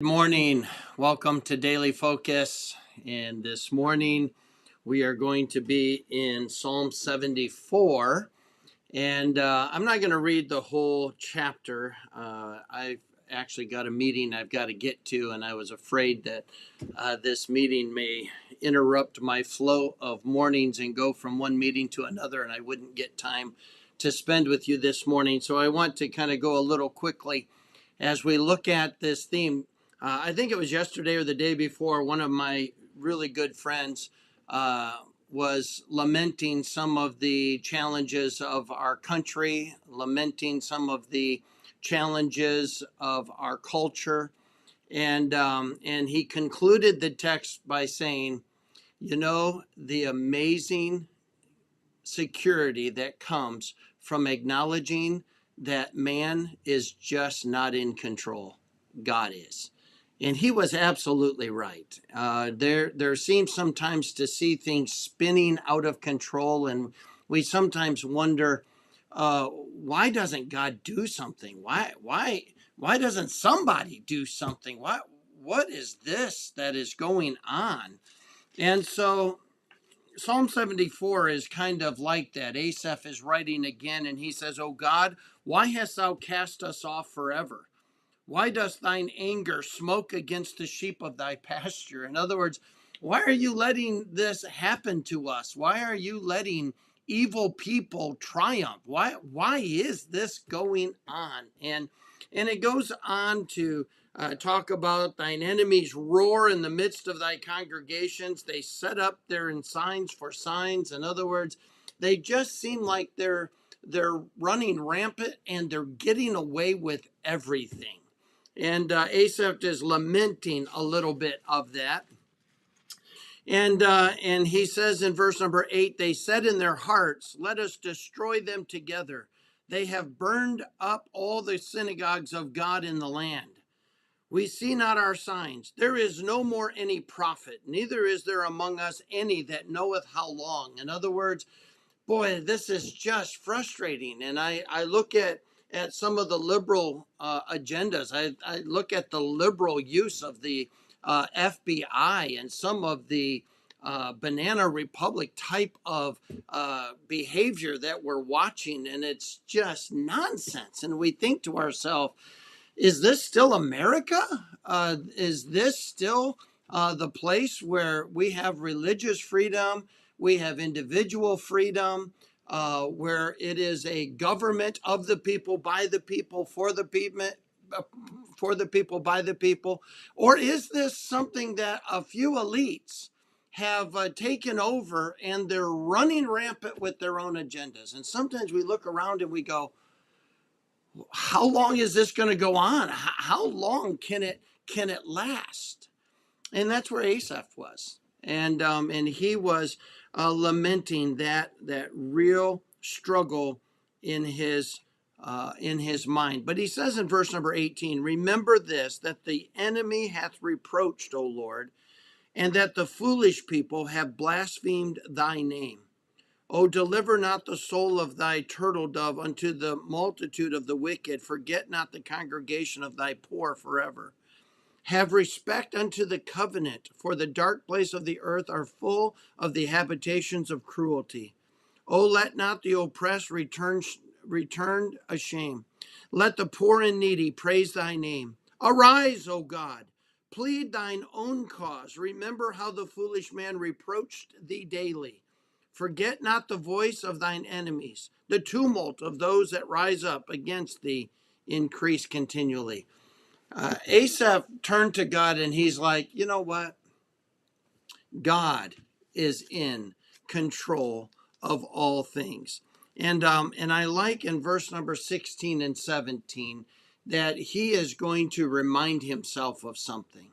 Good morning. Welcome to Daily Focus. And this morning we are going to be in Psalm 74. And I'm not going to read the whole chapter. I've actually got a meeting I've got to get to, and I was afraid that this meeting may interrupt my flow of mornings and go from one meeting to another, and I wouldn't get time to spend with you this morning. So I want to kind of go a little quickly as we look at this theme. I think it was yesterday or the day before, one of my really good friends was lamenting some of the challenges of our country, lamenting some of the challenges of our culture. And he concluded the text by saying, the amazing security that comes from acknowledging that man is just not in control. God is. And he was absolutely right. There seems sometimes to see things spinning out of control, and we sometimes wonder, why doesn't God do something? Why doesn't somebody do something? What is this that is going on? And so Psalm 74 is kind of like that. Asaph is writing again, and he says, "O God, why hast thou cast us off forever? Why does thine anger smoke against the sheep of thy pasture?" In other words, why are you letting this happen to us? Why are you letting evil people triumph? Why is this going on? And it goes on to talk about thine enemies roar in the midst of thy congregations. They set up their signs for signs. In other words, they just seem like they're running rampant and they're getting away with everything. And Asaph is lamenting a little bit of that. And he says in verse number 8, they said in their hearts, let us destroy them together. They have burned up all the synagogues of God in the land. We see not our signs. There is no more any prophet, neither is there among us any that knoweth how long. In other words, boy, this is just frustrating. And I look at some of the liberal agendas. I look at the liberal use of the FBI and some of the Banana Republic type of behavior that we're watching, and it's just nonsense. And we think to ourselves, is this still America? Is this still the place where we have religious freedom, we have individual freedom, where it is a government of the people, by the people, for the people, by the people? Or is this something that a few elites have taken over and they're running rampant with their own agendas? And sometimes we look around and we go, how long is this going to go on? How long can it last? And that's where Asaph was, and he was lamenting that real struggle in his mind. But he says in verse number 18, remember this, that the enemy hath reproached, O Lord, and that the foolish people have blasphemed thy name. O deliver not the soul of thy turtle dove unto the multitude of the wicked. Forget not the congregation of thy poor forever. Have respect unto the covenant, for the dark place of the earth are full of the habitations of cruelty. O let not the oppressed return ashamed. Let the poor and needy praise thy name. Arise, O God, plead thine own cause. Remember how the foolish man reproached thee daily. Forget not the voice of thine enemies. The tumult of those that rise up against thee increase continually. Asaph turned to God and he's like, you know what? God is in control of all things. And I like in verse number 16 and 17 that he is going to remind himself of something.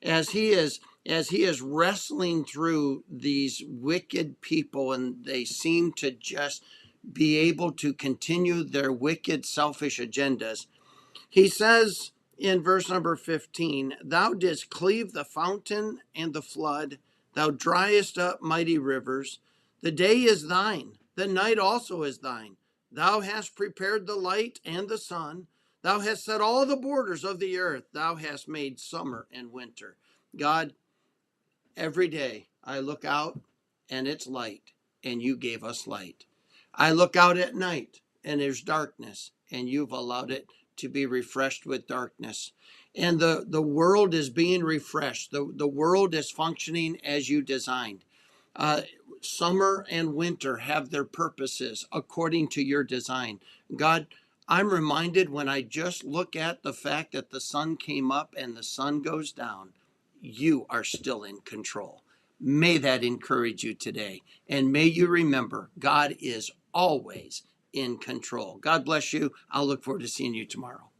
As he is wrestling through these wicked people, and they seem to just be able to continue their wicked, selfish agendas, he says in verse number 15, thou didst cleave the fountain and the flood, thou driest up mighty rivers. The day is thine, the night also is thine. Thou hast prepared the light and the sun. Thou hast set all the borders of the earth. Thou hast made summer and winter. God, every day I look out and it's light, and you gave us light. I look out at night and there's darkness, and you've allowed it to be refreshed with darkness. And the world is being refreshed. The world is functioning as you designed. Uh, Summer and winter have their purposes according to your design. God, I'm reminded when I just look at the fact that the sun came up and the sun goes down, you are still in control. May that encourage you today. And may you remember, God is always in control. God bless you. I'll look forward to seeing you tomorrow.